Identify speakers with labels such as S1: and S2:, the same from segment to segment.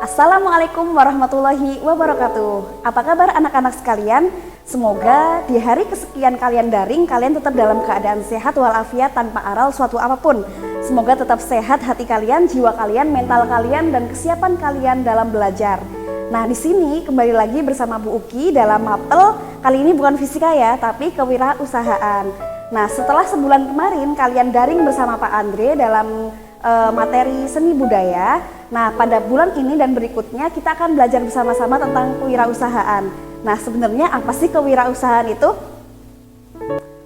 S1: Assalamualaikum warahmatullahi wabarakatuh. Apa kabar anak-anak sekalian? Semoga di hari kesekian kalian daring, kalian tetap dalam keadaan sehat walafiat tanpa aral suatu apapun. Semoga tetap sehat hati kalian, jiwa kalian, mental kalian, dan kesiapan kalian dalam belajar. Nah, di sini kembali lagi bersama Bu Uki dalam mapel. Kali ini bukan fisika ya, tapi kewirausahaan. Nah, setelah sebulan kemarin kalian daring bersama Pak Andre dalam materi seni budaya. Nah, pada bulan ini dan berikutnya kita akan belajar bersama-sama tentang kewirausahaan. Nah, sebenarnya apa sih kewirausahaan itu?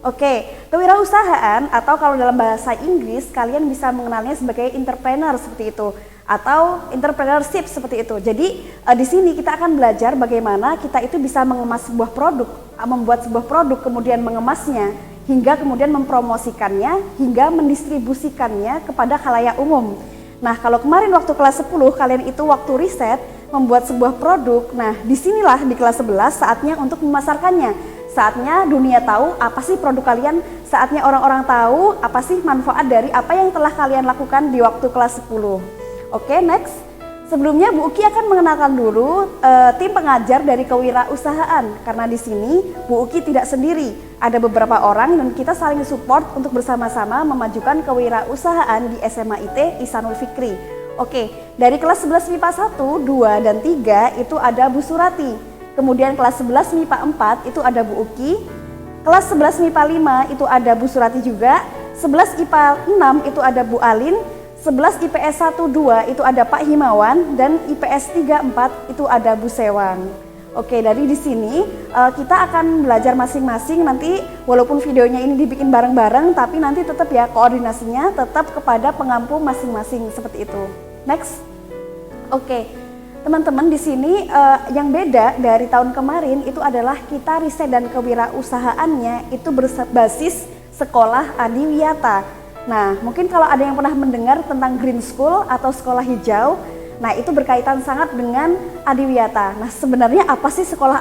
S1: Oke, kewirausahaan atau kalau dalam bahasa Inggris kalian bisa mengenalnya sebagai entrepreneur seperti itu atau entrepreneurship seperti itu. Jadi di sini kita akan belajar bagaimana kita itu bisa mengemas sebuah produk, membuat sebuah produk kemudian mengemasnya hingga kemudian mempromosikannya hingga mendistribusikannya kepada khalayak umum. Nah, kalau kemarin waktu kelas 10 kalian itu waktu riset membuat sebuah produk. Nah, disinilah di kelas 11 saatnya untuk memasarkannya. Saatnya dunia tahu apa sih produk kalian, saatnya orang-orang tahu apa sih manfaat dari apa yang telah kalian lakukan di waktu kelas 10. Oke, next. Sebelumnya Bu Uki akan mengenalkan dulu tim pengajar dari kewirausahaan, karena di sini Bu Uki tidak sendiri, ada beberapa orang dan kita saling support untuk bersama-sama memajukan kewirausahaan di SMA IT Ihsanul Fikri. Oke, dari kelas 11 MIPA 1, 2, dan 3 itu ada Bu Surati, kemudian kelas 11 MIPA 4 itu ada Bu Uki, kelas 11 MIPA 5 itu ada Bu Surati juga, 11 IPA 6 itu ada Bu Alin, 11 IPS 1-2 itu ada Pak Himawan, dan IPS 3-4 itu ada Bu Sewang. Oke, dari di sini kita akan belajar masing-masing nanti, walaupun videonya ini dibikin bareng-bareng, tapi nanti tetap ya koordinasinya tetap kepada pengampu masing-masing seperti itu. Next. Oke, teman-teman di sini yang beda dari tahun kemarin itu adalah kita riset dan kewirausahaannya itu berbasis sekolah adiwiyata. Nah, mungkin kalau ada yang pernah mendengar tentang Green School atau sekolah hijau, nah itu berkaitan sangat dengan adiwiyata. Nah, sebenarnya apa sih sekolah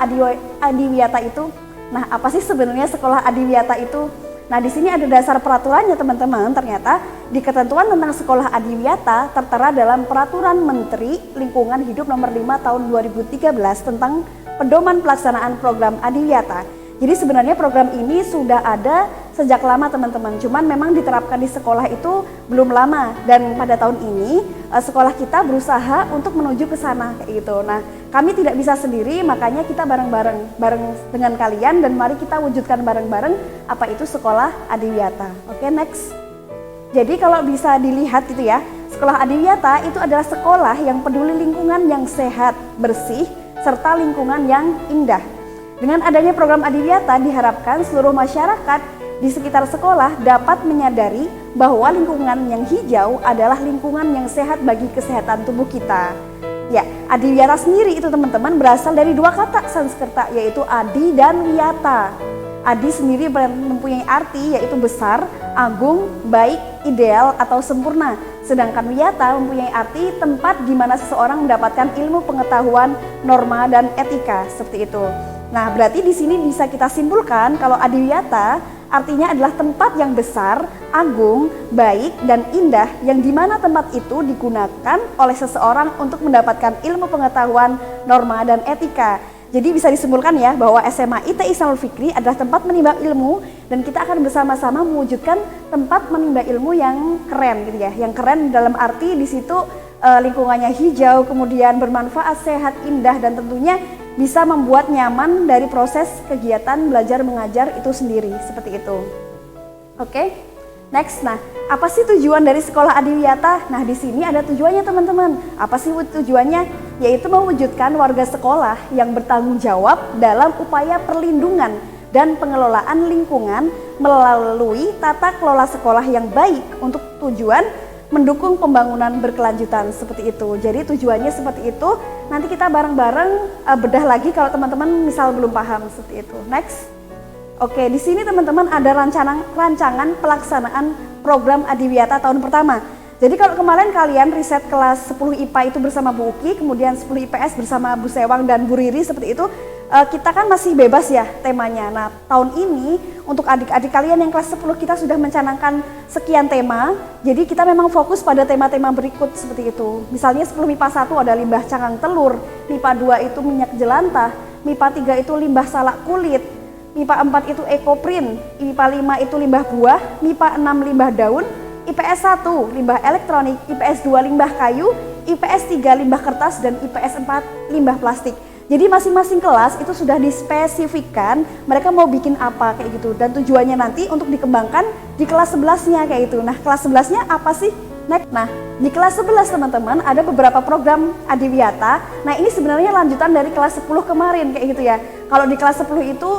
S1: adiwiyata itu? Nah, apa sih sebenarnya sekolah adiwiyata itu? Nah, di sini ada dasar peraturannya teman-teman. Ternyata di ketentuan tentang sekolah adiwiyata tertera dalam Peraturan Menteri Lingkungan Hidup Nomor 5 Tahun 2013 tentang pedoman pelaksanaan program adiwiyata. Jadi sebenarnya program ini sudah ada sejak lama teman-teman, cuman memang diterapkan di sekolah itu belum lama, dan pada tahun ini sekolah kita berusaha untuk menuju ke sana kayak gitu. Nah, kami tidak bisa sendiri, makanya kita bareng-bareng dengan kalian, dan mari kita wujudkan bareng-bareng apa itu sekolah adiwiyata. Oke, next. Jadi kalau bisa dilihat gitu ya, sekolah adiwiyata itu adalah sekolah yang peduli lingkungan yang sehat, bersih, serta lingkungan yang indah. Dengan adanya program adiwiyata diharapkan seluruh masyarakat di sekitar sekolah dapat menyadari bahwa lingkungan yang hijau adalah lingkungan yang sehat bagi kesehatan tubuh kita. Ya, adiwiyata sendiri itu teman-teman berasal dari dua kata Sanskerta, yaitu adi dan wiyata. Adi sendiri mempunyai arti yaitu besar, agung, baik, ideal atau sempurna. Sedangkan wiyata mempunyai arti tempat di mana seseorang mendapatkan ilmu pengetahuan, norma, dan etika seperti itu. Nah, berarti di sini bisa kita simpulkan kalau adiwiyata artinya adalah tempat yang besar, agung, baik, dan indah, yang dimana tempat itu digunakan oleh seseorang untuk mendapatkan ilmu pengetahuan, norma, dan etika. Jadi bisa disimpulkan ya bahwa SMA IT Ihsanul Fikri adalah tempat menimba ilmu, dan kita akan bersama-sama mewujudkan tempat menimba ilmu yang keren gitu ya. Yang keren dalam arti di situ lingkungannya hijau, kemudian bermanfaat, sehat, indah, dan tentunya bisa membuat nyaman dari proses kegiatan belajar mengajar itu sendiri, seperti itu. Oke, next. Nah, apa sih tujuan dari sekolah adiwiyata? Nah, di sini ada tujuannya teman-teman. Apa sih tujuannya? Yaitu mewujudkan warga sekolah yang bertanggung jawab dalam upaya perlindungan dan pengelolaan lingkungan melalui tata kelola sekolah yang baik untuk tujuan mendukung pembangunan berkelanjutan seperti itu. Jadi tujuannya seperti itu. Nanti kita bareng-bareng bedah lagi kalau teman-teman misal belum paham seperti itu. Next. Oke, di sini teman-teman ada rancangan pelaksanaan program adiwiyata tahun pertama. Jadi kalau kemarin kalian riset kelas 10 IPA itu bersama Bu Uki, kemudian 10 IPS bersama Bu Sewang dan Bu Riri seperti itu, kita kan masih bebas ya temanya. Nah, tahun ini untuk adik-adik kalian yang kelas 10 kita sudah mencanangkan sekian tema. Jadi kita memang fokus pada tema-tema berikut seperti itu. Misalnya 10 MIPA 1 ada limbah cangkang telur, MIPA 2 itu minyak jelantah, MIPA 3 itu limbah salak kulit, MIPA 4 itu ekoprint, MIPA 5 itu limbah buah, MIPA 6 limbah daun, IPS 1 limbah elektronik, IPS 2 limbah kayu, IPS 3 limbah kertas, dan IPS 4 limbah plastik. Jadi masing-masing kelas itu sudah dispesifikkan mereka mau bikin apa kayak gitu, dan tujuannya nanti untuk dikembangkan di kelas 11-nya kayak gitu. Nah, kelas 11-nya apa sih? Nah, di kelas 11 teman-teman ada beberapa program Adiwiyata. Nah, ini sebenarnya lanjutan dari kelas 10 kemarin kayak gitu ya. Kalau di kelas 10 itu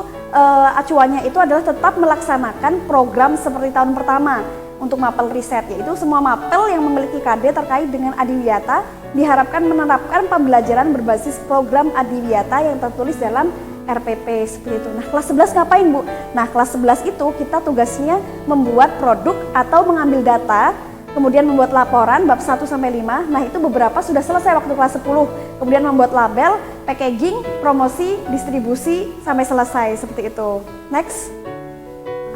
S1: acuannya itu adalah tetap melaksanakan program seperti tahun pertama. Untuk mapel riset, yaitu semua mapel yang memiliki KD terkait dengan Adiwiyata diharapkan menerapkan pembelajaran berbasis program Adiwiyata yang tertulis dalam RPP seperti itu. Nah, kelas 11 ngapain Bu? Nah, kelas 11 itu kita tugasnya membuat produk atau mengambil data, kemudian membuat laporan bab 1 sampai 5. Nah, itu beberapa sudah selesai waktu kelas 10. Kemudian membuat label, packaging, promosi, distribusi sampai selesai seperti itu. Next.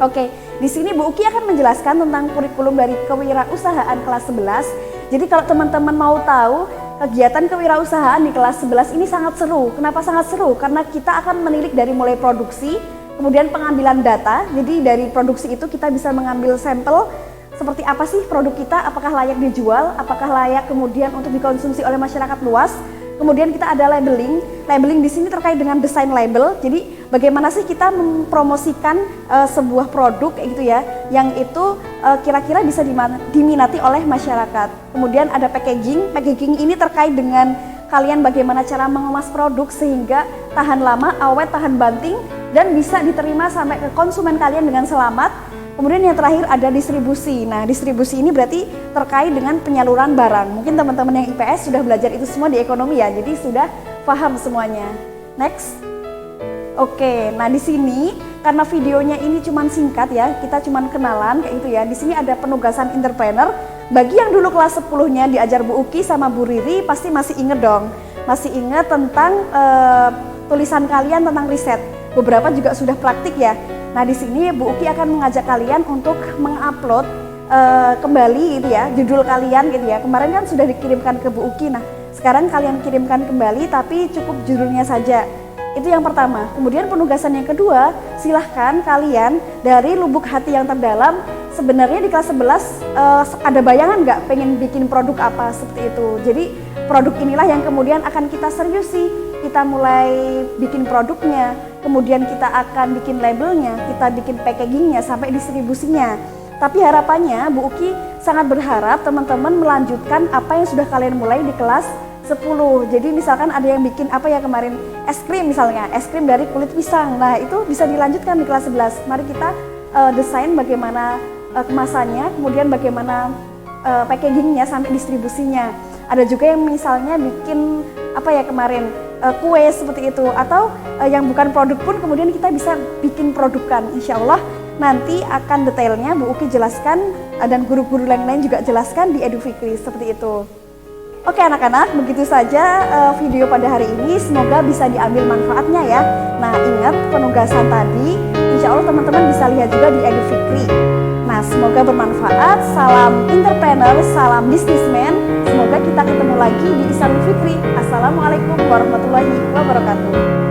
S1: Oke, di sini Bu Uki akan menjelaskan tentang kurikulum dari kewirausahaan kelas 11. Jadi kalau teman-teman mau tahu kegiatan kewirausahaan di kelas 11 ini sangat seru. Kenapa sangat seru? Karena kita akan menilik dari mulai produksi, kemudian pengambilan data. Jadi dari produksi itu kita bisa mengambil sampel seperti apa sih produk kita, apakah layak dijual, apakah layak kemudian untuk dikonsumsi oleh masyarakat luas. Kemudian kita ada labeling. Labeling di sini terkait dengan desain label. Jadi bagaimana sih kita mempromosikan sebuah produk kayak gitu ya, yang itu kira-kira bisa diminati oleh masyarakat. Kemudian ada packaging. Packaging ini terkait dengan kalian bagaimana cara mengemas produk sehingga tahan lama, awet, tahan banting, dan bisa diterima sampai ke konsumen kalian dengan selamat. Kemudian yang terakhir ada distribusi. Nah, distribusi ini berarti terkait dengan penyaluran barang. Mungkin teman-teman yang IPS sudah belajar itu semua di ekonomi ya, jadi sudah paham semuanya. Next. Oke, nah di sini karena videonya ini cuma singkat ya, kita cuma kenalan kayak gitu ya. Di sini ada penugasan entrepreneur. Bagi yang dulu kelas 10-nya diajar Bu Uki sama Bu Riri pasti masih inget dong. Masih inget tentang tulisan kalian tentang riset. Beberapa juga sudah praktik ya. Nah, di sini Bu Uki akan mengajak kalian untuk mengupload kembali gitu ya, judul kalian gitu ya. Kemarin kan sudah dikirimkan ke Bu Uki. Nah, sekarang kalian kirimkan kembali tapi cukup judulnya saja. Itu yang pertama. Kemudian penugasan yang kedua, silahkan kalian dari lubuk hati yang terdalam, sebenarnya di kelas 11 ada bayangan nggak pengen bikin produk apa seperti itu. Jadi produk inilah yang kemudian akan kita seriusi. Kita mulai bikin produknya, kemudian kita akan bikin labelnya, kita bikin packagingnya sampai distribusinya. Tapi harapannya Bu Uki sangat berharap teman-teman melanjutkan apa yang sudah kalian mulai di kelas 10. Jadi misalkan ada yang bikin apa ya kemarin, es krim misalnya, es krim dari kulit pisang. Nah, itu bisa dilanjutkan di kelas 11. Mari kita desain bagaimana kemasannya, kemudian bagaimana packagingnya sampai distribusinya. Ada juga yang misalnya bikin apa ya kemarin, kue seperti itu, atau yang bukan produk pun kemudian kita bisa bikin produkan. Insya Allah nanti akan detailnya Bu Uki jelaskan dan guru-guru lain-lain juga jelaskan di Edu Fikri seperti itu. Oke anak-anak, begitu saja video pada hari ini, semoga bisa diambil manfaatnya ya. Nah, ingat penugasan tadi, insya Allah teman-teman bisa lihat juga di Edu Fikri. Nah, semoga bermanfaat. Salam entrepreneur, salam businessman. Semoga kita ketemu lagi di Edu Fikri. Assalamualaikum warahmatullahi wabarakatuh.